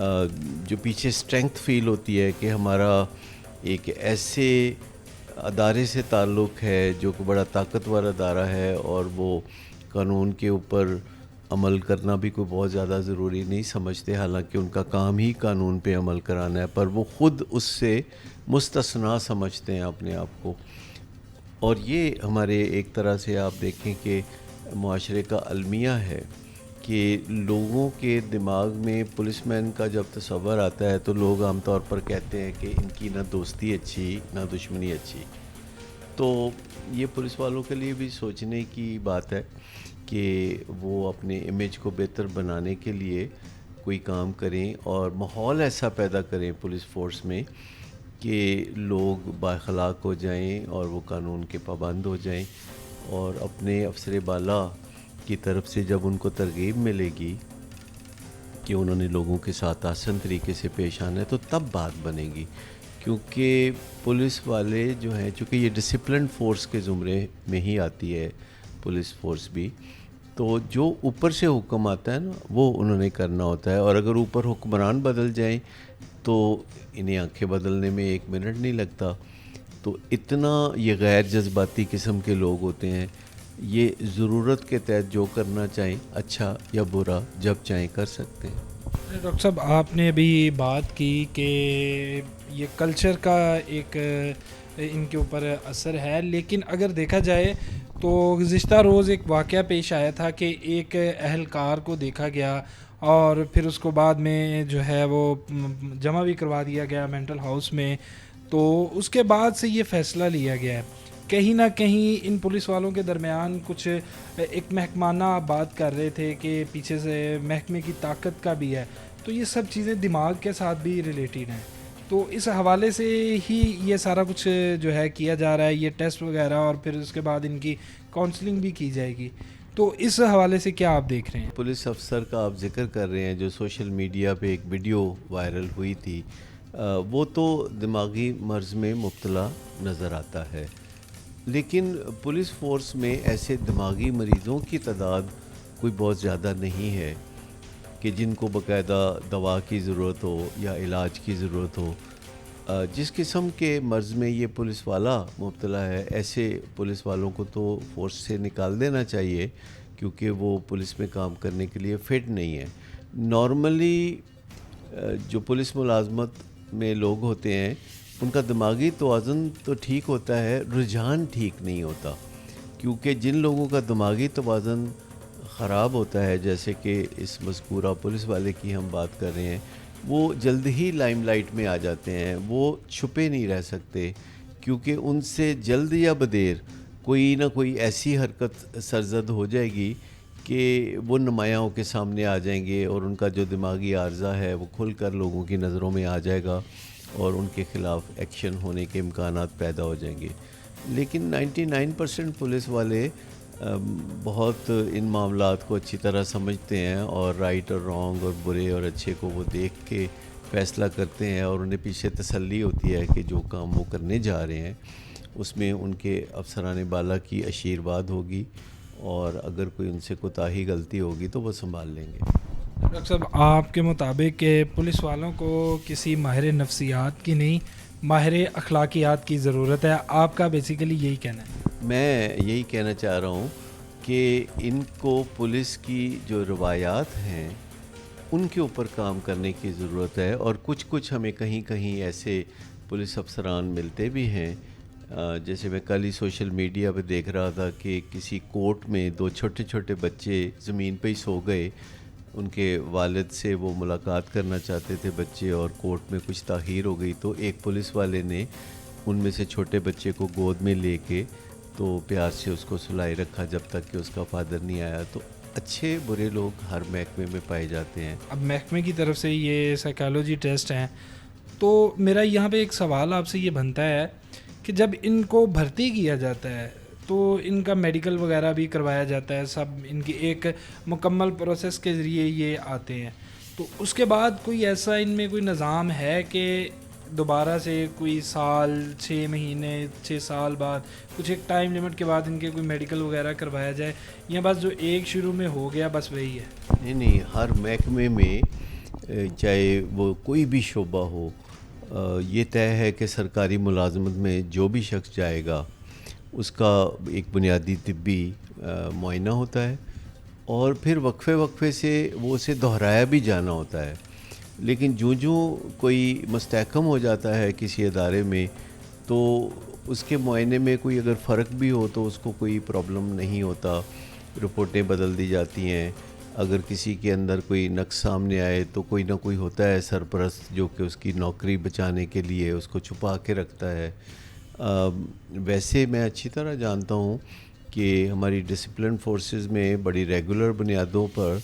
جو پیچھے اسٹرینگتھ فیل ہوتی ہے کہ ہمارا ایک ایسے ادارے سے تعلق ہے جو کہ بڑا طاقتور ادارہ ہے اور وہ قانون کے اوپر عمل کرنا بھی کوئی بہت زیادہ ضروری نہیں سمجھتے، حالانکہ ان کا کام ہی قانون پہ عمل کرانا ہے، پر وہ خود اس سے مستثنا سمجھتے ہیں اپنے آپ کو. اور یہ ہمارے ایک طرح سے آپ دیکھیں کہ معاشرے کا المیہ ہے کہ لوگوں کے دماغ میں پولیس مین کا جب تصور آتا ہے تو لوگ عام طور پر کہتے ہیں کہ ان کی نہ دوستی اچھی نہ دشمنی اچھی. تو یہ پولیس والوں کے لیے بھی سوچنے کی بات ہے کہ وہ اپنے امیج کو بہتر بنانے کے لیے کوئی کام کریں اور ماحول ایسا پیدا کریں پولیس فورس میں کہ لوگ بااخلاق ہو جائیں اور وہ قانون کے پابند ہو جائیں، اور اپنے افسر بالا کی طرف سے جب ان کو ترغیب ملے گی کہ انہوں نے لوگوں کے ساتھ آسن طریقے سے پیش آنا ہے تو تب بات بنے گی. کیونکہ پولیس والے جو ہیں، چونکہ یہ ڈسپلن فورس کے زمرے میں ہی آتی ہے پولیس فورس بھی، تو جو اوپر سے حکم آتا ہے نا وہ انہوں نے کرنا ہوتا ہے، اور اگر اوپر حکمران بدل جائیں تو انہیں آنکھیں بدلنے میں 1 منٹ نہیں لگتا. تو اتنا یہ غیر جذباتی قسم کے لوگ ہوتے ہیں، یہ ضرورت کے تحت جو کرنا چاہیں اچھا یا برا جب چاہیں کر سکتے ہیں. ڈاکٹر صاحب، آپ نے ابھی بات کی کہ یہ کلچر کا ایک ان کے اوپر اثر ہے، لیکن اگر دیکھا جائے تو گزشتہ روز ایک واقعہ پیش آیا تھا کہ ایک اہلکار کو دیکھا گیا اور پھر اس کو بعد میں جو ہے وہ جمع بھی کروا دیا گیا مینٹل ہاؤس میں. تو اس کے بعد سے یہ فیصلہ لیا گیا ہے. کہیں نہ کہیں ان پولیس والوں کے درمیان کچھ ایک محکمانہ بات کر رہے تھے کہ پیچھے سے محکمے کی طاقت کا بھی ہے، تو یہ سب چیزیں دماغ کے ساتھ بھی ریلیٹڈ ہیں. تو اس حوالے سے ہی یہ سارا کچھ جو ہے کیا جا رہا ہے، یہ ٹیسٹ وغیرہ، اور پھر اس کے بعد ان کی کاؤنسلنگ بھی کی جائے گی. تو اس حوالے سے کیا آپ دیکھ رہے ہیں؟ پولیس افسر کا آپ ذکر کر رہے ہیں جو سوشل میڈیا پہ ایک ویڈیو وائرل ہوئی تھی، وہ تو دماغی مرض میں مبتلا نظر آتا ہے، لیکن پولیس فورس میں ایسے دماغی مریضوں کی تعداد کوئی بہت زیادہ نہیں ہے کہ جن کو باقاعدہ دوا کی ضرورت ہو یا علاج کی ضرورت ہو. جس قسم کے مرض میں یہ پولیس والا مبتلا ہے، ایسے پولیس والوں کو تو فورس سے نکال دینا چاہیے کیونکہ وہ پولیس میں کام کرنے کے لیے فٹ نہیں ہے. نارملی جو پولیس ملازمت میں لوگ ہوتے ہیں ان کا دماغی توازن تو ٹھیک ہوتا ہے، رجحان ٹھیک نہیں ہوتا. کیونکہ جن لوگوں کا دماغی توازن خراب ہوتا ہے، جیسے کہ اس مذکورہ پولیس والے کی ہم بات کر رہے ہیں، وہ جلد ہی لائم لائٹ میں آ جاتے ہیں، وہ چھپے نہیں رہ سکتے کیونکہ ان سے جلد یا بدیر کوئی نہ کوئی ایسی حرکت سرزد ہو جائے گی کہ وہ نمایاں کے سامنے آ جائیں گے اور ان کا جو دماغی عارضہ ہے وہ کھل کر لوگوں کی نظروں میں آ جائے گا اور ان کے خلاف ایکشن ہونے کے امکانات پیدا ہو جائیں گے. لیکن 99% پولیس والے بہت ان معاملات کو اچھی طرح سمجھتے ہیں اور رائٹ اور رانگ اور برے اور اچھے کو وہ دیکھ کے فیصلہ کرتے ہیں، اور انہیں پیچھے تسلی ہوتی ہے کہ جو کام وہ کرنے جا رہے ہیں اس میں ان کے افسران بالا کی آشیرواد ہوگی، اور اگر کوئی ان سے کوتاہی غلطی ہوگی تو وہ سنبھال لیں گے. ڈاکٹر صاحب، آپ کے مطابق کہ پولیس والوں کو کسی ماہر نفسیات کی نہیں، ماہر اخلاقیات کی ضرورت ہے، آپ کا بیسیکلی یہی کہنا ہے؟ میں یہی کہنا چاہ رہا ہوں کہ ان کو پولیس کی جو روایات ہیں ان کے اوپر کام کرنے کی ضرورت ہے، اور کچھ ہمیں کہیں کہیں ایسے پولیس افسران ملتے بھی ہیں. جیسے میں کل ہی سوشل میڈیا پہ دیکھ رہا تھا کہ کسی کورٹ میں 2 چھوٹے چھوٹے بچے زمین پہ ہی سو گئے. ان کے والد سے وہ ملاقات کرنا چاہتے تھے بچے، اور کورٹ میں کچھ تاخیر ہو گئی تو ایک پولیس والے نے ان میں سے چھوٹے بچے کو گود میں لے کے تو پیار سے اس کو سلائے رکھا جب تک کہ اس کا فادر نہیں آیا. تو اچھے برے لوگ ہر محکمے میں پائے جاتے ہیں. اب محکمے کی طرف سے یہ سائیکالوجی ٹیسٹ ہیں، تو میرا یہاں پہ ایک سوال آپ سے یہ بنتا ہے کہ جب ان کو بھرتی کیا جاتا ہے تو ان کا میڈیکل وغیرہ بھی کروایا جاتا ہے، سب ان کی ایک مکمل پروسیس کے ذریعے یہ آتے ہیں، تو اس کے بعد کوئی ایسا ان میں کوئی نظام ہے کہ دوبارہ سے کوئی سال 6 مہینے 6 سال بعد کچھ ایک ٹائم لمٹ کے بعد ان کے کوئی میڈیکل وغیرہ کروایا جائے، یا بس جو ایک شروع میں ہو گیا بس وہی ہے؟ نہیں، ہر محکمے میں چاہے وہ کوئی بھی شعبہ ہو، یہ طے ہے کہ سرکاری ملازمت میں جو بھی شخص جائے گا اس کا ایک بنیادی طبی معائنہ ہوتا ہے، اور پھر وقفے وقفے سے وہ اسے دہرایا بھی جانا ہوتا ہے۔ لیکن جو کوئی مستحکم ہو جاتا ہے کسی ادارے میں، تو اس کے معائنے میں کوئی اگر فرق بھی ہو تو اس کو کوئی پرابلم نہیں ہوتا، رپورٹیں بدل دی جاتی ہیں۔ اگر کسی کے اندر کوئی نقص سامنے آئے تو کوئی نہ کوئی ہوتا ہے سرپرست جو کہ اس کی نوکری بچانے کے لیے اس کو چھپا کے رکھتا ہے۔ ویسے میں اچھی طرح جانتا ہوں کہ ہماری ڈسپلن فورسز میں بڑی ریگولر بنیادوں پر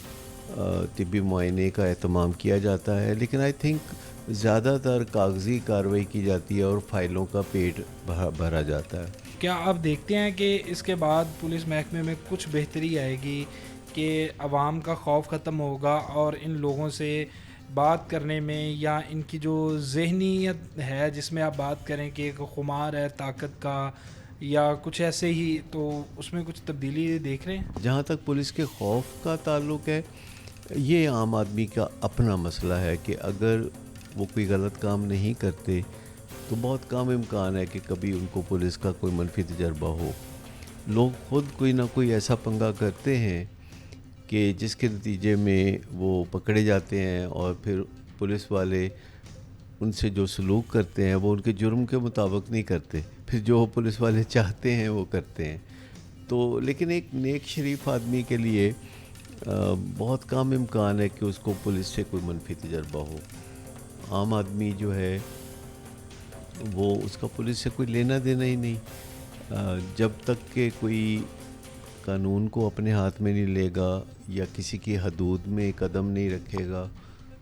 طبی معائنے کا اہتمام کیا جاتا ہے، لیکن آئی تھنک زیادہ تر کاغذی کارروائی کی جاتی ہے اور فائلوں کا پیٹ بھرا جاتا ہے۔ کیا آپ دیکھتے ہیں کہ اس کے بعد پولیس محکمے میں کچھ بہتری آئے گی کہ عوام کا خوف ختم ہوگا اور ان لوگوں سے بات کرنے میں، یا ان کی جو ذہنیت ہے جس میں آپ بات کریں کہ ایک خمار ہے طاقت کا یا کچھ ایسے ہی، تو اس میں کچھ تبدیلی دیکھ رہے ہیں؟ جہاں تک پولیس کے خوف کا تعلق ہے، یہ عام آدمی کا اپنا مسئلہ ہے کہ اگر وہ کوئی غلط کام نہیں کرتے تو بہت کم امکان ہے کہ کبھی ان کو پولیس کا کوئی منفی تجربہ ہو۔ لوگ خود کوئی نہ کوئی ایسا پنگا کرتے ہیں کہ جس کے نتیجے میں وہ پکڑے جاتے ہیں، اور پھر پولیس والے ان سے جو سلوک کرتے ہیں وہ ان کے جرم کے مطابق نہیں کرتے، پھر جو پولیس والے چاہتے ہیں وہ کرتے ہیں۔ تو لیکن ایک نیک شریف آدمی کے لیے بہت کم امکان ہے کہ اس کو پولیس سے کوئی منفی تجربہ ہو۔ عام آدمی جو ہے وہ اس کا پولیس سے کوئی لینا دینا ہی نہیں، جب تک کہ کوئی قانون کو اپنے ہاتھ میں نہیں لے گا یا کسی کی حدود میں قدم نہیں رکھے گا،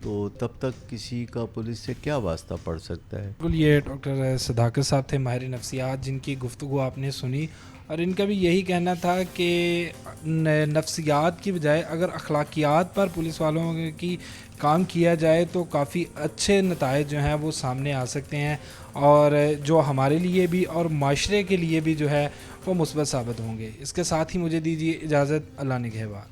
تو تب تک کسی کا پولیس سے کیا واسطہ پڑ سکتا ہے۔ بالکل، یہ ڈاکٹر صداقت صاحب تھے، ماہر نفسیات، جن کی گفتگو آپ نے سنی، اور ان کا بھی یہی کہنا تھا کہ نفسیات کی بجائے اگر اخلاقیات پر پولیس والوں کی کام کیا جائے تو کافی اچھے نتائج جو ہیں وہ سامنے آ سکتے ہیں، اور جو ہمارے لیے بھی اور معاشرے کے لیے بھی جو ہے وہ مثبت ثابت ہوں گے۔ اس کے ساتھ ہی مجھے دیجیے اجازت، اللہ نگہبان۔